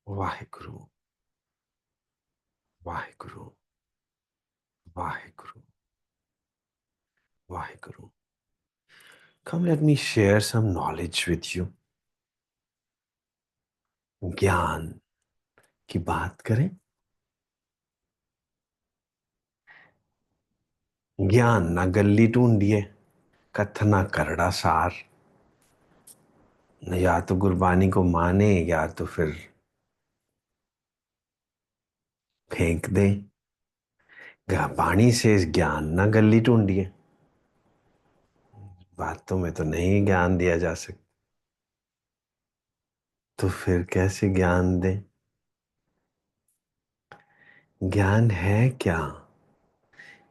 Waheguru, Waheguru, Waheguru, Waheguru. Come, let me share some knowledge with you. ज्ञान की बात करें. ज्ञान ना गल्ली ढूंढिए, कथना करड़ा सार. या तो गुरबानी को माने या तो फिर फेंक दे. वाणी से ज्ञान ना गल्ली ढूंढिए. बातों में तो नहीं ज्ञान दिया जा सकता, तो फिर कैसे ज्ञान दें? ज्ञान है क्या?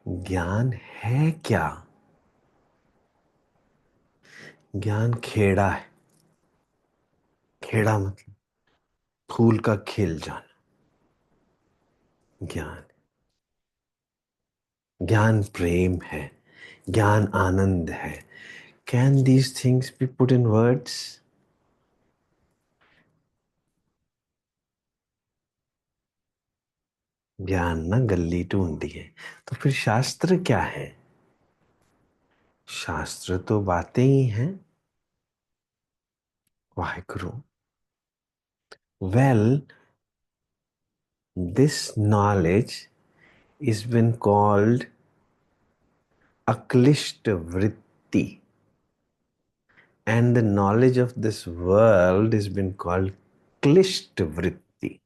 ज्ञान है क्या? ज्ञान खेड़ा है. खेड़ा मतलब फूल का खिल जाना. ज्ञान. ज्ञान प्रेम है. ज्ञान आनंद है. Can these things B put in words? ज्ञान ना गल्ली ढूंढी है. तो फिर शास्त्र क्या है? शास्त्र तो बातें ही हैं. Waheguru. Well, this knowledge is been called aklishta vritti, and the knowledge of this world has been called klishta vritti.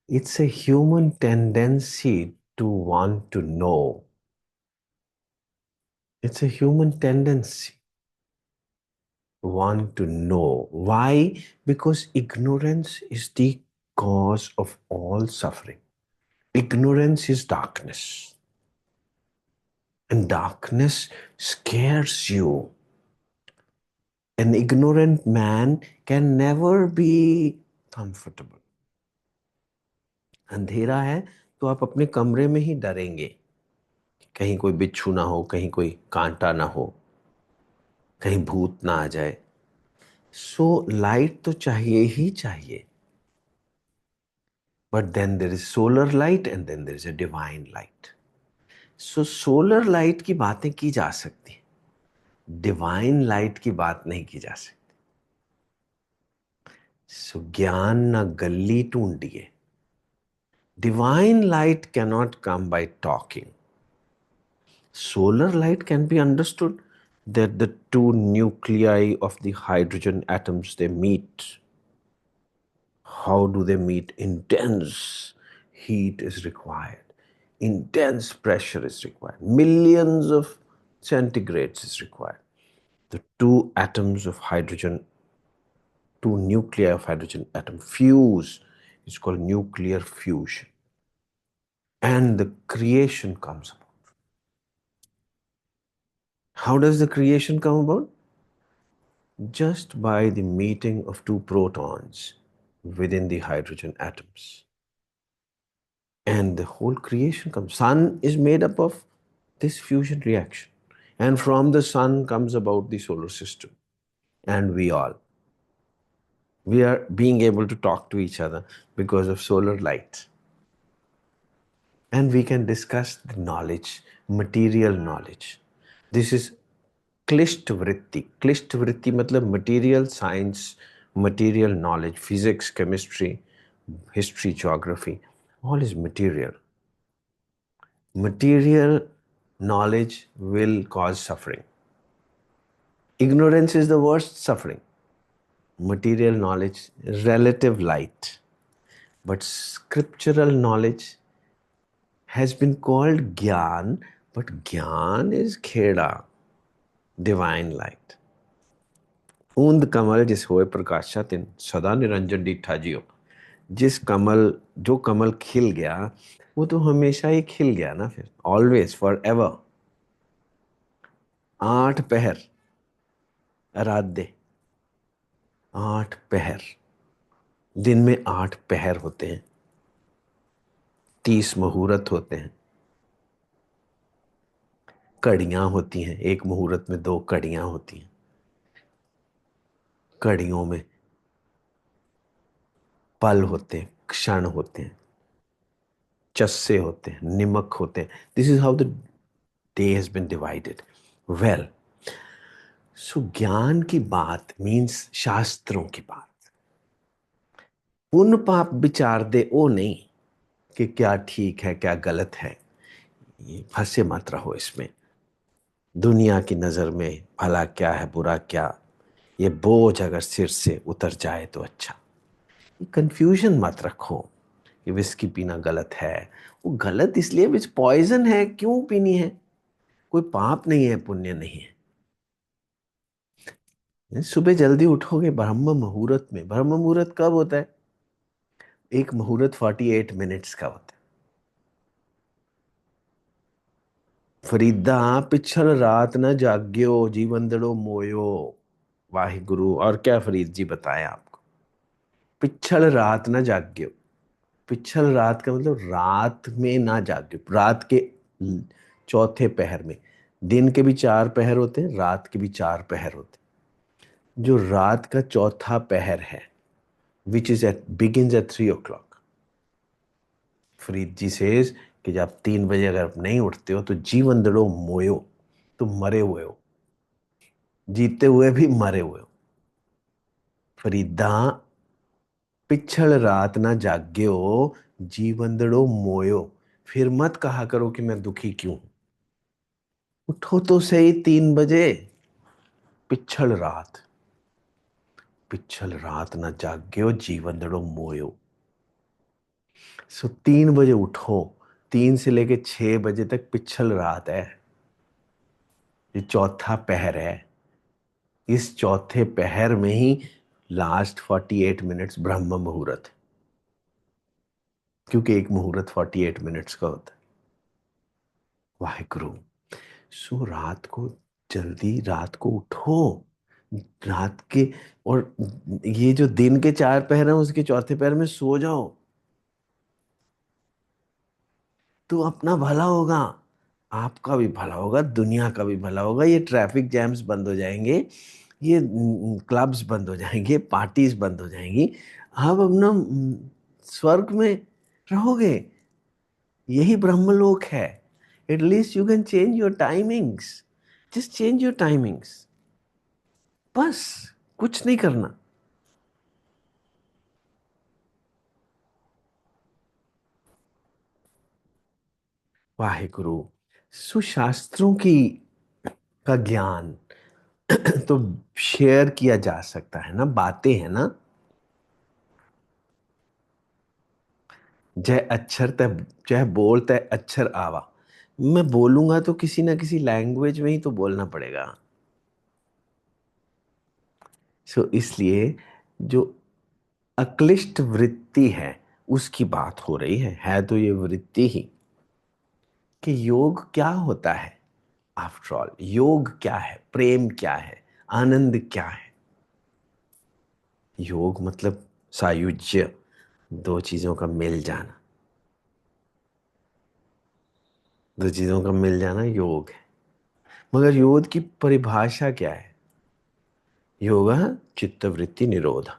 It's a human tendency to want to know. It's a human tendency to want to know. Why? Because ignorance is the cause of all suffering. Ignorance is darkness. And darkness scares you. An ignorant man can never be comfortable. अंधेरा है तो आप अपने कमरे में ही डरेंगे, कहीं कोई बिच्छू ना हो, कहीं कोई कांटा ना हो, कहीं भूत ना आ जाए. सो लाइट तो चाहिए ही चाहिए. But then there is solar light and then there is a divine light. So solar light की बातें की जा सकती, डिवाइन लाइट की बात नहीं की जा सकती. सो ज्ञान ना गल्ली ढूंढिए. Divine light cannot come by talking. Solar light can be understood that the two nuclei of the hydrogen atoms, they meet. How do they meet? Intense heat is required. Intense pressure is required. Millions of centigrades is required. The two atoms of hydrogen, two nuclei of hydrogen atom fuse. It's called nuclear fusion. And the creation comes about. How does the creation come about? Just by the meeting of two protons within the hydrogen atoms. And the whole creation comes. Sun is made up of this fusion reaction. And from the sun comes about the solar system. And we all. We are being able to talk to each other because of solar light. And we can discuss the knowledge, material knowledge. This is क्लिष्ट वृत्ति. क्लिष्ट वृत्ति मतलब material science, material knowledge, physics, chemistry, history, geography, all is material. Material knowledge will cause suffering. Ignorance is the worst suffering. Material knowledge, relative light. But scriptural knowledge has been called Gyan, but Gyan is Kheda, divine light. ऊंद कमल जिस होए प्रकाशा तिन सदा निरंजन डिठा जियो. जिस कमल, जो कमल खिल गया वो तो हमेशा ही खिल गया ना, फिर ऑलवेज फॉर एवर. 8 पहर आराध्य. 8 पहर. दिन में 8 पहर होते हैं. 30 मुहूर्त होते हैं. कड़ियां होती हैं. एक मुहूर्त में 2 कड़ियां होती हैं. कड़ियों में पल होते हैं, क्षण होते हैं, चस्से होते हैं, निमक होते हैं. This is how the day has been divided. Well, so ज्ञान की बात मीन्स शास्त्रों की बात. पुण्य पाप विचार दे ओ नहीं कि क्या ठीक है क्या गलत है. ये फंसे मत रहो इसमें. दुनिया की नजर में भला क्या है बुरा क्या, ये बोझ अगर सिर से उतर जाए तो अच्छा. कंफ्यूजन मत रखो कि विस्की पीना गलत है. वो गलत इसलिए विच पॉइजन है, क्यों पीनी है. कोई पाप नहीं है, पुण्य नहीं है. सुबह जल्दी उठोगे ब्रह्म मुहूर्त में. ब्रह्म मुहूर्त कब होता है. एक मुहूर्त 48 मिनट्स का होता है. फरीदा पिछल रात न जाग्यो जीवंदड़ो मोयो. वाहे गुरु. और क्या फरीद जी बताएं आपको. पिछल रात न जाग्यो. पिछल रात का मतलब रात में ना जाग्यो, रात के चौथे पहर में. दिन के भी 4 पहर होते हैं, रात के भी 4 पहर होते हैं. जो रात का चौथा पहर है, which is at begins at 3 o'clock. Farid ji says कि जब 3 बजे अगर आप नहीं उठते हो तो जीवन दड़ो मोयो, तुम मरे हुए हो. जीते हुए भी मरे हुए हो. फरीदा पिछल रात ना जाग्यो जीवंदड़ो मोयो. फिर मत कहा करो कि मैं दुखी क्यों हूं. उठो तो सही 3 बजे. पिछल रात. पिछल रात ना जाग्यो जीवंदड़ो मोयो. सो 3 बजे उठो. 3 से लेके 6 बजे तक पिछल रात है. ये चौथा पहर है. इस चौथे पहर में ही लास्ट 48 मिनट्स ब्रह्म मुहूर्त. क्योंकि एक मुहूर्त 48 मिनट्स का होता है. वाहेगुरु. सो रात को जल्दी, रात को उठो. रात के, और ये जो दिन के 4 पहर हैं उसके चौथे पहर में सो जाओ. तो अपना भला होगा, आपका भी भला होगा, दुनिया का भी भला होगा. ये ट्रैफिक जैम्स बंद हो जाएंगे, ये क्लब्स बंद हो जाएंगे, पार्टीज बंद हो जाएंगी. आप अपना स्वर्ग में रहोगे. यही ब्रह्मलोक है. At least you can change your timings. Just change your timings. बस कुछ नहीं करना. वाहेगुरु. सुशास्त्रों की का ज्ञान तो शेयर किया जा सकता है ना, बातें है ना. जय अक्षर तय, चाहे बोलते अक्षर आवा. मैं बोलूंगा तो किसी ना किसी लैंग्वेज में ही तो बोलना पड़ेगा. सो इसलिए जो अक्लिष्ट वृत्ति है उसकी बात हो रही है तो ये वृत्ति ही. कि योग क्या होता है. आफ्टर ऑल योग क्या है, प्रेम क्या है, आनंद क्या है. योग मतलब सायुज्य, दो चीजों का मिल जाना. दो चीजों का मिल जाना योग है. मगर योग की परिभाषा क्या है. योग चित्त वृत्ति निरोध.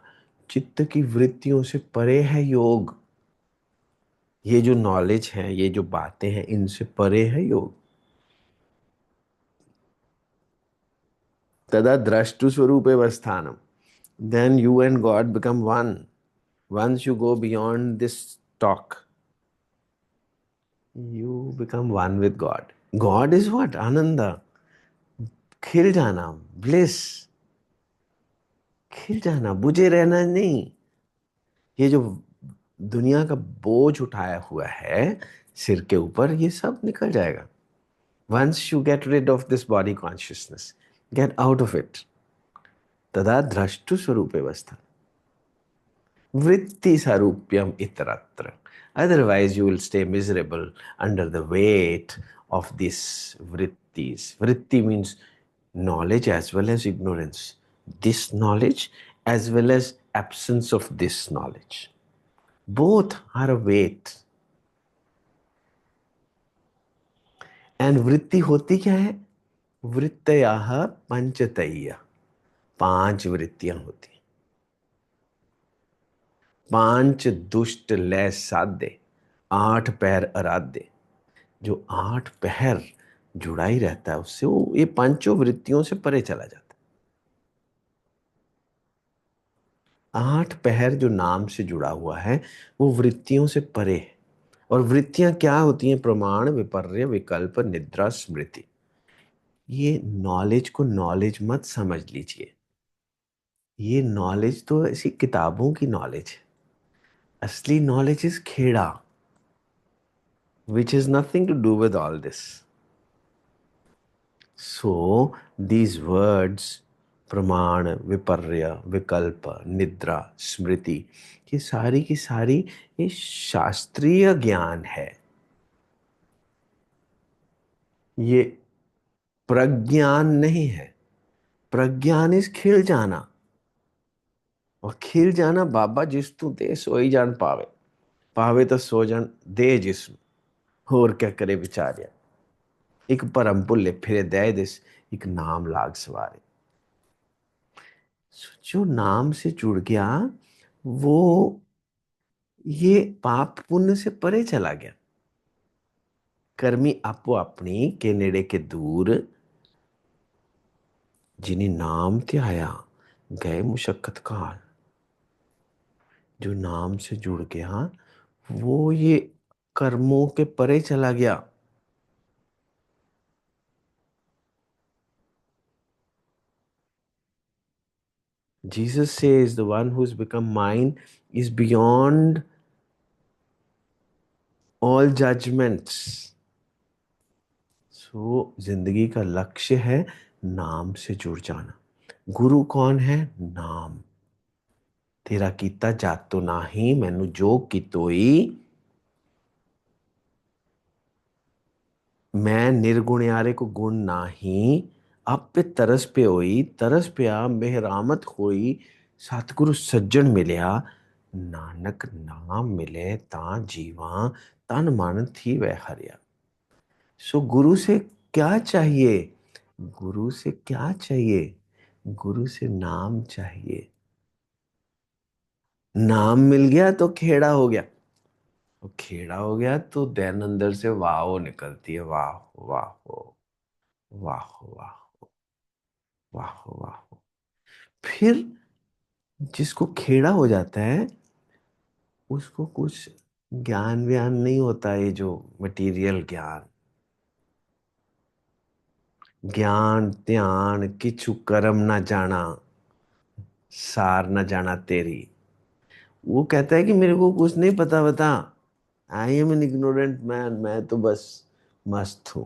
चित्त की वृत्तियों से परे है योग. ये जो नॉलेज है, ये जो बातें हैं, इनसे परे है योग. तदा द्रष्टु स्वरूप अवस्थानम. Then you and God become one. Once you go beyond this talk, you become one with God. God is what. आनंद. खिल जाना. ब्लिस. खिल जाना, बुझे रहना नहीं. ये जो दुनिया का बोझ उठाया हुआ है सिर के ऊपर, ये सब निकल जाएगा. Once you get rid of this body consciousness, get out of it. तदा द्रष्टु स्वरूप अवस्था. वृत्ति सारूप्यम इतरत्र. Otherwise, you will stay miserable under the weight of these vrittis. Vritti means knowledge as well as ignorance. This knowledge as well as absence of this knowledge. Both are a weight. And vritti होती क्या है. वृत्तयाः पंचतैया. 5 वृत्तियां होती. पांच दुष्ट लय साधे, आठ पैर आराध्य। जो आठ पैर जुड़ा ही रहता है उससे, वो ये पांचों वृत्तियों से परे चला जाता है। आठ पैर जो नाम से जुड़ा हुआ है वो वृत्तियों से परे है। और वृत्तियां क्या होती हैं? प्रमाण, विपर्य, विकल्प, निद्रा, स्मृति। ये नॉलेज को नॉलेज मत समझ लीजिए। ये नॉलेज तो ऐसी किताबों की नॉलेज है। असली नॉलेज इज खेड़ा, which is nothing to do with all this. So these words, प्रमाण, विपर्य, विकल्प, निद्रा, स्मृति, ये सारी की सारी ये शास्त्रीय ज्ञान है। ये प्रज्ञान नहीं है। प्रज्ञान इस खिल जाना, और खिल जाना बाबा जिस तू दे सोई जान पावे, पावे तो सो जान दे जिसनु, होर क्या करे विचार्या। एक परम भुल्ले फिरे दे दिस, एक नाम लाग सवारे। जो नाम से जुड़ गया वो ये पाप पुण्य से परे चला गया। कर्मी आपो अपनी के नेड़े के दूर, जिन्हें नाम ध्याया गए मुशक्कत काल। जो नाम से जुड़ गया वो ये कर्मों के परे चला गया। Jesus says the one who's become mine is beyond all judgments. सो जिंदगी का लक्ष्य है नाम से जुड़ जाना। गुरु कौन है? नाम। तेरा कीता जातो नाही, मैनू जो कितोई। मैं निर्गुणियारे को गुण नाही, आप पे तरस पे होई, तरस पिया मेहरामत होई। सतगुरु सज्जन मिलिया, नानक नाम मिले ता जीवा, तन मन थी वह हरिया। सो गुरु से क्या चाहिए? गुरु से क्या चाहिए? गुरु से नाम चाहिए। नाम मिल गया तो खेड़ा हो गया। तो खेड़ा हो गया तो दैन अंदर से वाह निकलती है। वाह वाह वाह वाह वाह वाह। फिर जिसको खेड़ा हो जाता है उसको कुछ ज्ञान व्यान नहीं होता। ये जो मटेरियल ज्ञान, ज्ञान ध्यान किछु कर्म ना जाना, सार ना जाना तेरी। वो कहता है कि मेरे को कुछ नहीं पता बता, I am an ignorant man, मैं तो बस मस्त हूं।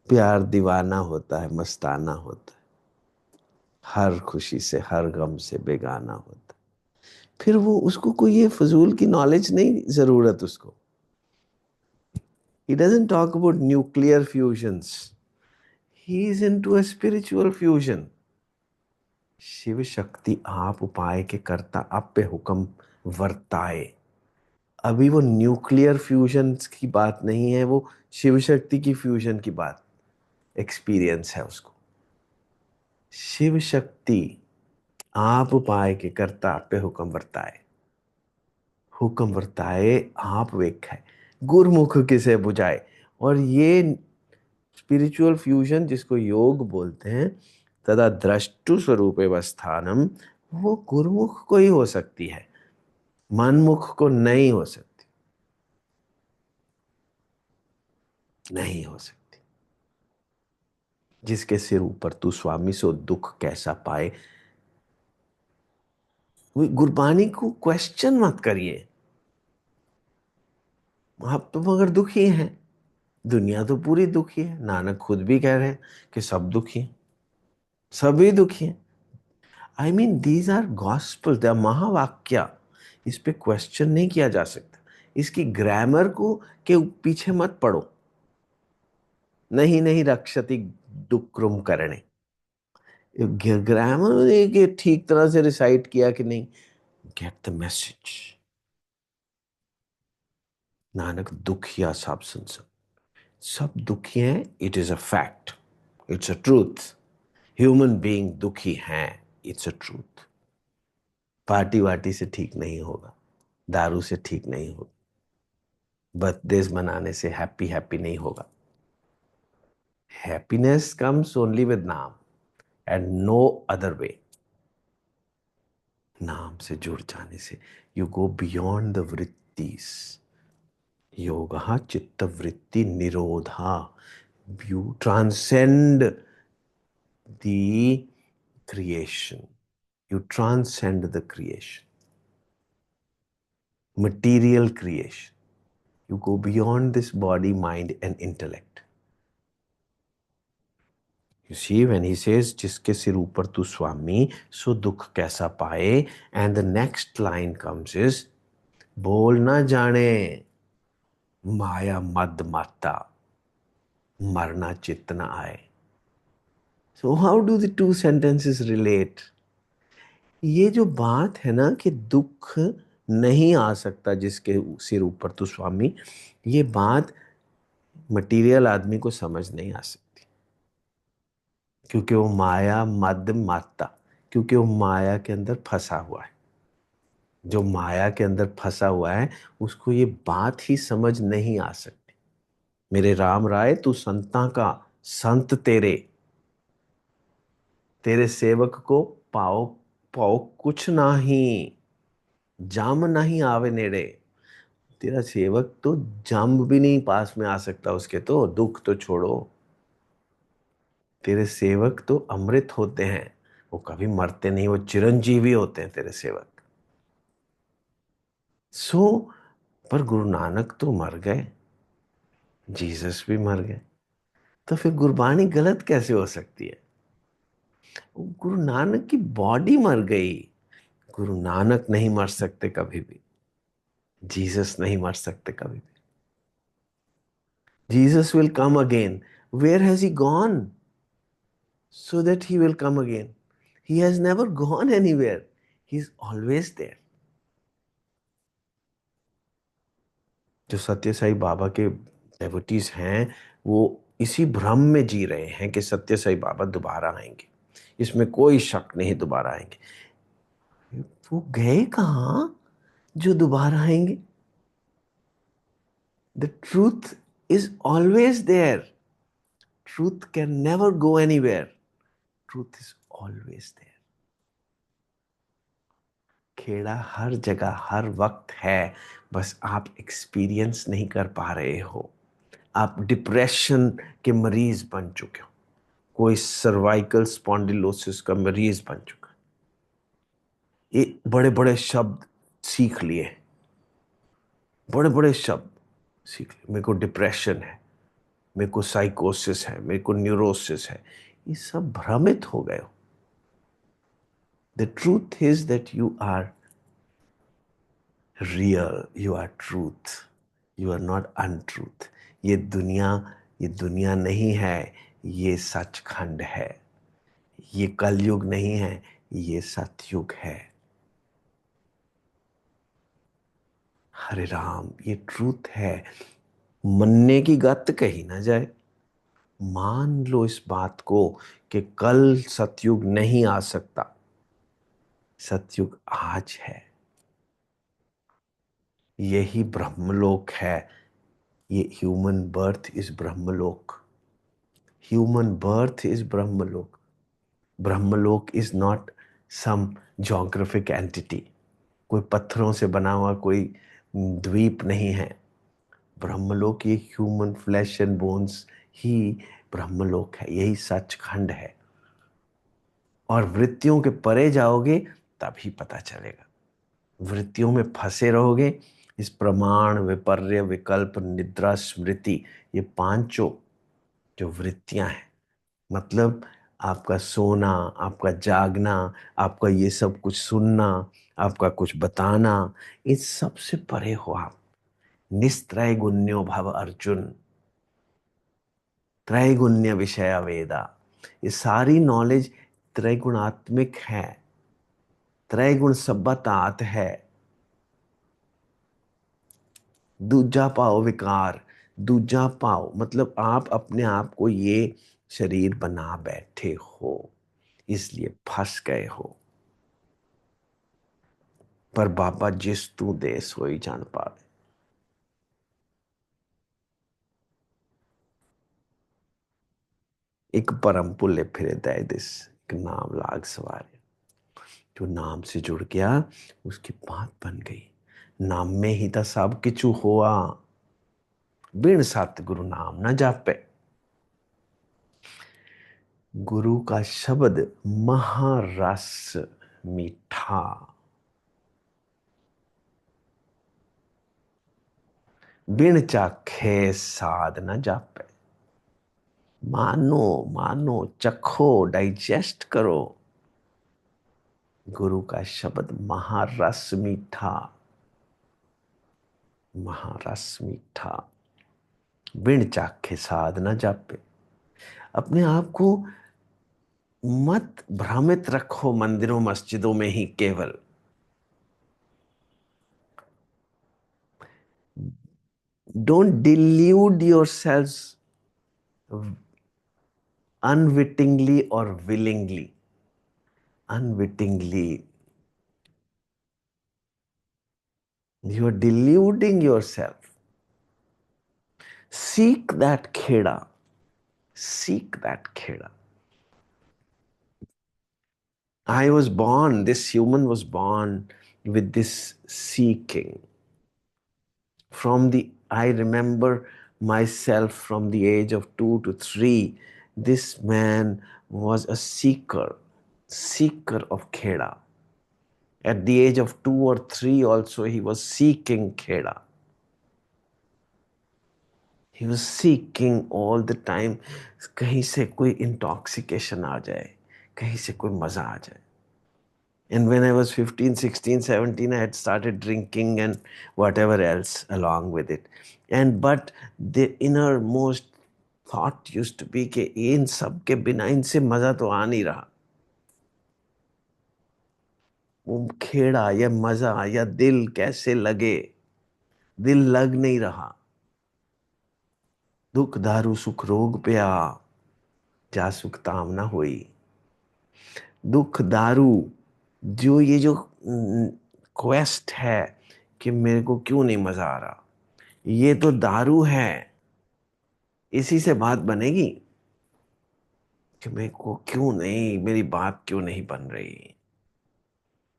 प्यार दीवाना होता है, मस्ताना होता है, हर खुशी से हर गम से बेगाना होता है। फिर वो उसको कोई ये फजूल की नॉलेज नहीं जरूरत उसको। He doesn't talk about nuclear fusions. He is into a spiritual fusion. Shiv Shakti आप उपाय के करता, आप पे हुक्म वर्ताए। अभी वो न्यूक्लियर फ्यूजन की बात नहीं है, वो शिव शक्ति की फ्यूजन की बात एक्सपीरियंस है उसको। शिव शक्ति आप उपाय के करता, आप पे हुक्म वर्ताए। हुक्म वर्ताए आप वेखाए, गुरमुख किसे बुझाए। और ये स्पिरिचुअल फ्यूजन जिसको योग बोलते हैं, तदा द्रष्टु स्वरूप स्थानम, वो गुरुमुख को ही हो सकती है, मनमुख को नहीं हो सकती। नहीं हो सकती। जिसके सिर ऊपर तू स्वामी सो दुख कैसा पाए। गुरबानी को क्वेश्चन मत करिए। आप तो मगर दुखी हैं, दुनिया तो पूरी दुखी है। नानक खुद भी कह रहे हैं कि सब दुखी हैं, सभी दुखी हैं। I mean these are gospel, they are mahavakya. इस पे क्वेश्चन नहीं किया जा सकता। इसकी ग्रामर को के पीछे मत पड़ो। नहीं नहीं रक्षति डुक्रम करणे। ग्रामर के ठीक तरह से रिसाइट किया कि नहीं, गेट द मैसेज। नानक दुखिया सब संसार, सब दुखी हैं। It is a fact, it's a truth. Human being दुखी हैं, इट्स अ ट्रूथ। पार्टी वार्टी से ठीक नहीं होगा, दारू से ठीक नहीं होगा, बर्थडेज मनाने से हैप्पी हैप्पी नहीं होगा. हैप्पीनेस कम्स ओनली विद नाम एंड नो अदर वे. नाम से जुड़ जाने से यू गो बियॉन्ड द वृत्तिस. योगः चित्तवृत्ति निरोधा. You transcend the creation. You transcend the creation. Material creation. You go beyond this body, mind, and intellect. You see, when he says, जिसके सिर ऊपर तू स्वामी, सो दुख कैसा पाए, and the next line comes is, बोल ना जाने माया मद माता, मरना चित्त न आए. So how do the two sentences relate? ये जो बात है ना कि दुख नहीं आ सकता जिसके सिर ऊपर तू स्वामी, ये बात मटेरियल आदमी को समझ नहीं आ सकती, क्योंकि वो माया मद माता, क्योंकि वो माया के अंदर फंसा हुआ है. जो माया के अंदर फंसा हुआ है उसको ये बात ही समझ नहीं आ सकती. मेरे राम राय तू संता का संत, तेरे तेरे सेवक को पाओ पाओ कुछ नहीं, जाम नहीं आवे नेड़े. तेरा सेवक तो जम भी नहीं पास में आ सकता उसके, तो दुख तो छोड़ो. तेरे सेवक तो अमृत होते हैं, वो कभी मरते नहीं, वो चिरंजीवी होते हैं तेरे सेवक. सो पर गुरु नानक तो मर गए, जीसस भी मर गए, तो फिर गुरबानी गलत कैसे हो सकती है? गुरु नानक की बॉडी मर गई. गुरु नानक नहीं मर सकते कभी भी. जीसस नहीं मर सकते कभी भी. Jesus will come again. Where has he gone? So that he will come again. He has never gone anywhere. He's always there. जो सत्य साई बाबा के डेवोटीज हैं वो इसी भ्रम में जी रहे हैं कि सत्य साई बाबा दोबारा आएंगे. इसमें कोई शक नहीं दोबारा आएंगे. वो गए कहाँ जो दोबारा आएंगे? The truth is always there. Truth can never go anywhere. Truth is always there. Kheda हर जगह हर वक्त है, बस आप एक्सपीरियंस नहीं कर पा रहे हो. आप डिप्रेशन के मरीज बन चुके हो, कोई सर्वाइकल स्पॉन्डिलोसिस का मरीज बन चुका. ये बड़े बड़े शब्द सीख लिए, बड़े बड़े शब्द सीख लिए. मेरे को डिप्रेशन है, मेरे को साइकोसिस है, मेरे को न्यूरोसिस है. ये सब भ्रमित हो गए हो. The truth is that you are real, you are truth, you are not untruth. ये दुनिया नहीं है, ये सचखंड है. ये कलयुग नहीं है, ये सतयुग है. हरे राम, ये ट्रूथ है. मनने की गत कही ना जाए. मान लो इस बात को कि कल सतयुग नहीं आ सकता, सतयुग आज है. यही ब्रह्मलोक है. ये human birth is Brahmalok. Human birth is Brahmalok. Brahmalok is not some geographic entity. कोई पत्थरों से बना हुआ कोई द्वीप नहीं है. ब्रह्मलोक ये ह्यूमन फ्लैश एंड बोन्स ही ब्रह्मलोक है. यही सचखंड है. और वृत्तियों के परे जाओगे तभी पता चलेगा. वृत्तियों में फंसे रहोगे. इस प्रमाण, विपर्य, विकल्प, निद्रा, स्मृति, ये पांचों जो वृत्तियां हैं, मतलब आपका सोना, आपका जागना, आपका ये सब कुछ सुनना, आपका कुछ बताना, इस सब से परे हो आप. निस्त्रैगुण्यो भव अर्जुन, त्रैगुण्य विषय वेदा. ये सारी नॉलेज त्रैगुणात्मिक है. त्रैगुण सबतात है. दूजा पाओ विकार. दूजा पाओ मतलब आप अपने आप को ये शरीर बना बैठे हो, इसलिए फंस गए हो. पर बाबा जिस तू दे सोई जान पावे। एक परम पुल्ले फिरे दय दिस, एक नाम लाग सवारे। जो नाम से जुड़ गया उसकी बात बन गई। नाम में ही था सब किछु हुआ, बिन सतगुरु नाम न जापे। गुरु का शब्द महारस मीठा, बिन चाखे साध न जापे। मानो मानो, चखो, डाइजेस्ट करो। गुरु का शब्द महारस मीठा, महारस मीठा, बिन चाखे साध न जापे। अपने आप को मत भ्रमित रखो मंदिरों मस्जिदों में ही केवल। Don't delude yourselves unwittingly or willingly. Unwittingly, you are deluding yourself. Seek that kheda. Seek that kheda. I was born, this human was born with this seeking. I remember myself from the age of 2 to 3, this man was a seeker of kheda. At the age of 2 or 3 also, he was seeking kheda. He was seeking all the time. कहीं से कोई intoxication आ जाए, कहीं से कोई मजा आ जाए. And when I was 15, 16, 17, I had started drinking and whatever else along with it. But the innermost thought used to be कि इन सब के बिना इनसे मजा तो आ नहीं रहा. वो खेड़ा या मजा या दिल कैसे लगे, दिल लग नहीं रहा. दुख दारू सुख रोग प्या, जा सुख ताम ना होई. दुख दारू, जो क्वेस्ट है कि मेरे को क्यों नहीं मजा आ रहा, ये तो दारू है. इसी से बात बनेगी कि मेरे को क्यों नहीं, मेरी बात क्यों नहीं बन रही.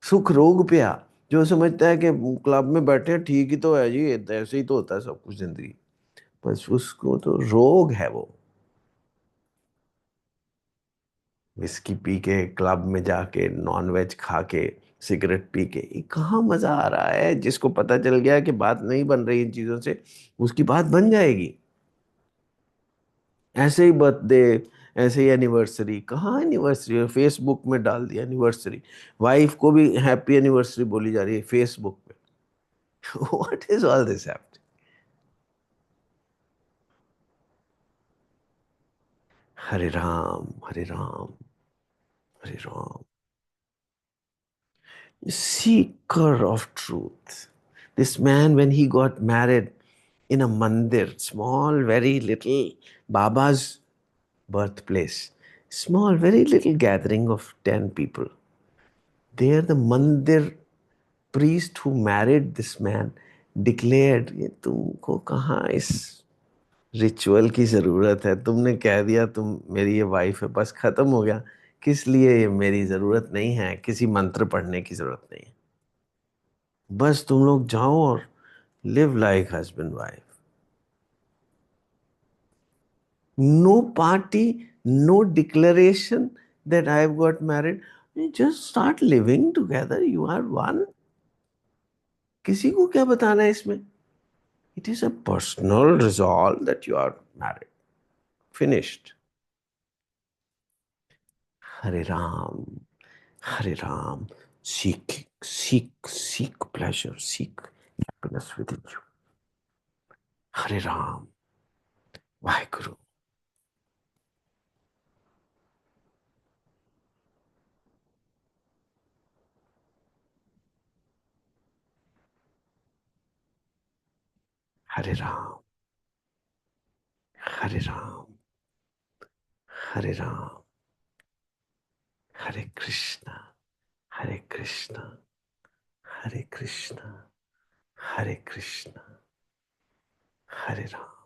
सुख रोग प्या, जो समझता है कि क्लब में बैठे ठीक ही तो है जी, ऐसे ही तो होता है सब कुछ जिंदगी, बस उसको तो रोग है वो. विस्की पी के, क्लब में जाके, नॉन वेज खा के, सिगरेट पी के, ये कहाँ मजा आ रहा है. जिसको पता चल गया कि बात नहीं बन रही इन चीजों से, उसकी बात बन जाएगी. ऐसे ही बर्थडे, ऐसे ही एनिवर्सरी, कहाँ एनिवर्सरी, फेसबुक में डाल दिया एनिवर्सरी. वाइफ को भी हैप्पी एनिवर्सरी बोली जा रही है फेसबुक पे. What is all this happening. Hare Ram Hare Ram Hare Ram. Seeker of truth. This man, when he got married in a mandir, small, very little, Baba's birthplace, small, very little gathering of 10 people. There, the mandir priest who married this man declared, ये तुमको कहाँ इस ritual की जरूरत है, तुमने कह दिया तुम मेरी ये वाइफ है, बस खत्म हो गया. किस लिए ये मेरी जरूरत नहीं है, किसी मंत्र पढ़ने की जरूरत नहीं है. बस तुम लोग जाओ और live like husband wife. No party, no declaration that I have got married. Just start living together, you are one. किसी को क्या बताना है इसमें. It is a personal resolve that you are married. Finished. Hare Ram Hare Ram. Seek pleasure, seek happiness within you. Hare Ram. Waheguru. Hare Ram Hare Ram Hare Ram. Hare Krishna Hare Krishna Hare Krishna, Hare Krishna, Hare Ram.